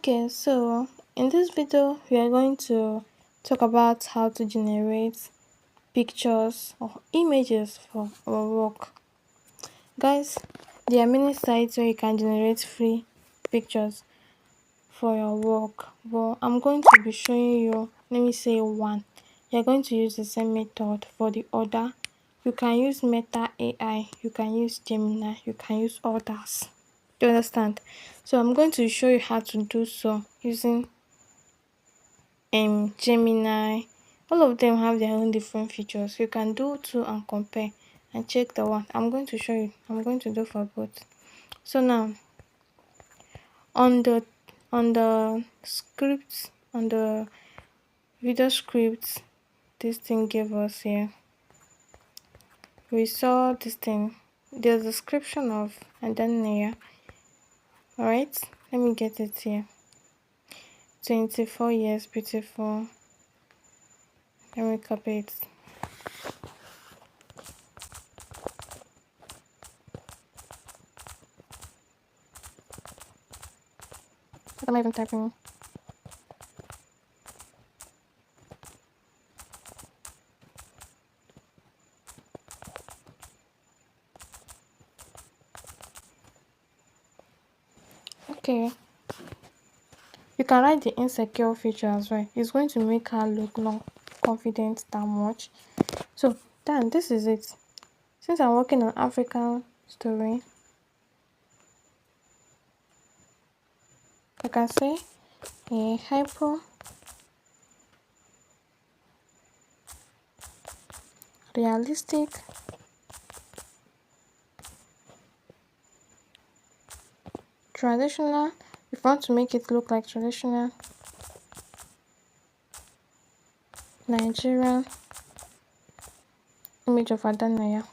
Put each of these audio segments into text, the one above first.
Okay, so in this video, we are going to talk about how to generate pictures or images for our work. Guys, there are many sites where you can generate free pictures for your work, but I'm going to be showing you, let me say one. You're going to use the same method for the other. You can use Meta AI, you can use Gemini, you can use others. Do you understand? So I'm going to show you how to do so using Gemini. All of them have their own different features. You can do two and compare and check the one. I'm going to show you. I'm going to do for both. So now on the script, on the video script, this thing gave us here. We saw this thing. There's a description of and then here. Alright, let me get it here. 24 years, beautiful. Let me copy it. What am I even typing? Okay. You can write the insecure feature as well. It's going to make her look not confident that much. So then this is it. Since I'm working on African story, I can say a hyper realistic traditional. If you want to make it look like traditional Nigerian image of Adanaya.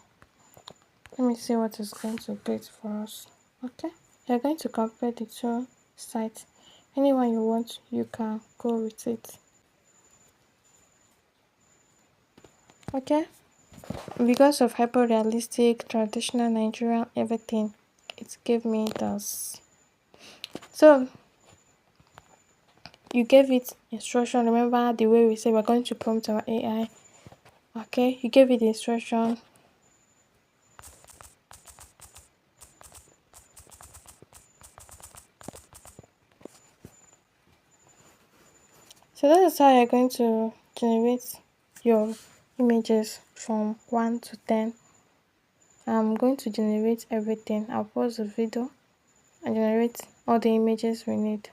Let me see what is going to get for us. Okay, you're going to compare the two sites. Anyone you want, you can go with it. Okay, because of hyper realistic traditional Nigerian everything, it gave me this. So you gave it instruction. Remember the way we say we're going to prompt our AI. Okay, you gave it the instruction. So that is how you're going to generate your images from 1 to 10. I'm going to generate everything. I'll pause the video and generate all the images we need.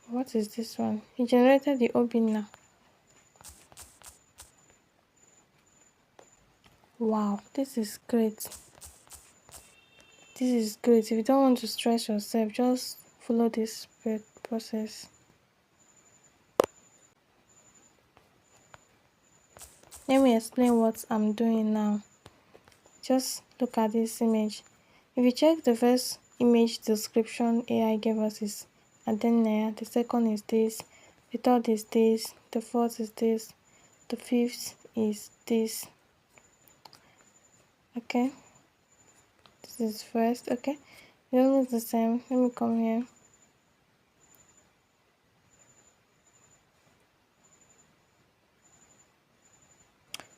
What is this one? He generated the Obina. Wow, this is great. This is great. If you don't want to stress yourself, just follow this process. Let me explain what I'm doing now. Just look at this image. If you check the first image description AI gave us is Adenaya, the second is this, the third is this, the fourth is this, the fifth is this. Okay, this is first. Okay, it all looks the same. Let me come here.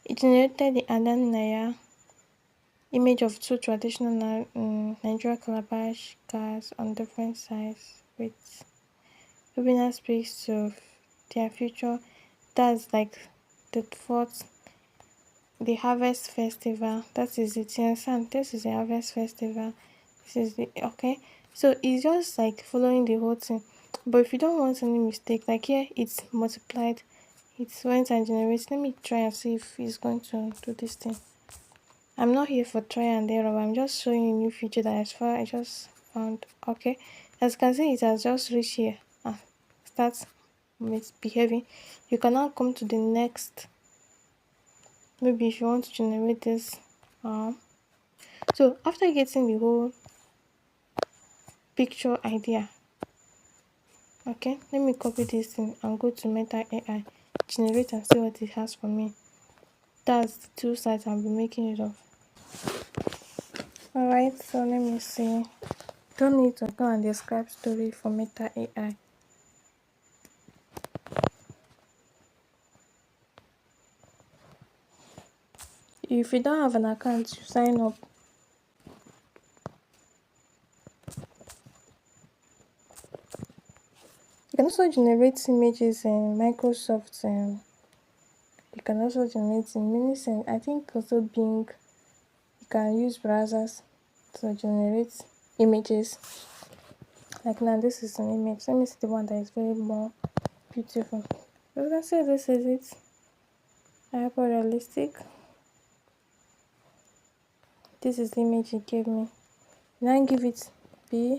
It generated the Adenaya image of two traditional Nigerian calabash cars on different sides with webinar speaks to their future. That's like the fourth, the harvest festival. That is it. You understand? This is the harvest festival. This is the okay. So it's just like following the whole thing. But if you don't want any mistake, like here it's multiplied, it's went and generates. Let me try and see if it's going to do this thing. I'm not here for try and error. I'm just showing you a new feature that as far I just found. Okay, as you can see, it has just reached here. Starts misbehaving. You can now come to the next. Maybe if you want to generate this. So after getting the whole picture idea, okay, let me copy this thing and go to Meta AI, generate and see what it has for me. That's the two sites I'll be making it of. Alright, so let me see. don't need to go and describe story for Meta AI. If you don't have an account, you sign up. You can also generate images in Microsoft. You can also generate in many sense. I think also Bing. You can use browsers to generate images. Like now, this is an image. Let me see the one that is very more beautiful. So you can say this is it. Hyper realistic. This is the image he gave me. Now give it B.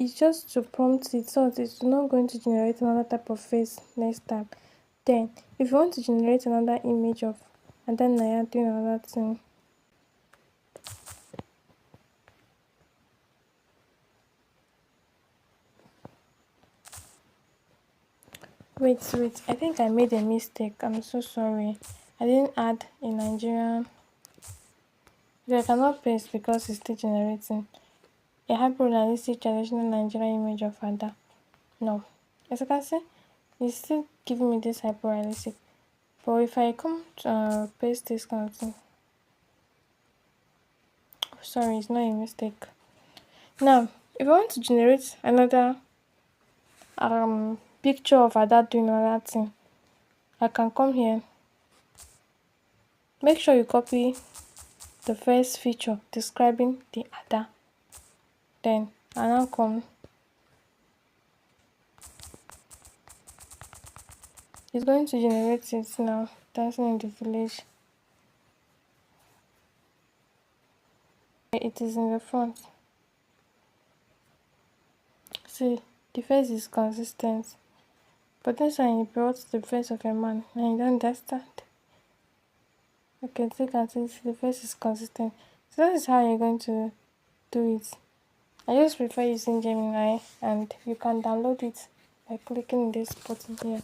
It's just to prompt it so that it's not going to generate another type of face next time. Then, if you want to generate another image of and then Naya doing another thing, wait, I think I made a mistake. I'm so sorry. I didn't add a Nigerian. I cannot paste because it's still generating a hyper-realistic traditional Nigerian image of Ada. No. As you can see, it's still giving me this hyper-realistic. But if I come to paste this kind of thing, sorry, it's not a mistake. Now, if I want to generate another picture of Ada doing another thing, I can come here. Make sure you copy the first feature describing the Ada. Then I now come. It's going to generate it now. Dancing in the village. It is in the front. See, the face is consistent. But this one, you brought the face of a man and you don't understand. Okay, so you can see the face is consistent. So that is how you're going to do it. I just prefer using Gemini and you can download it by clicking this button here.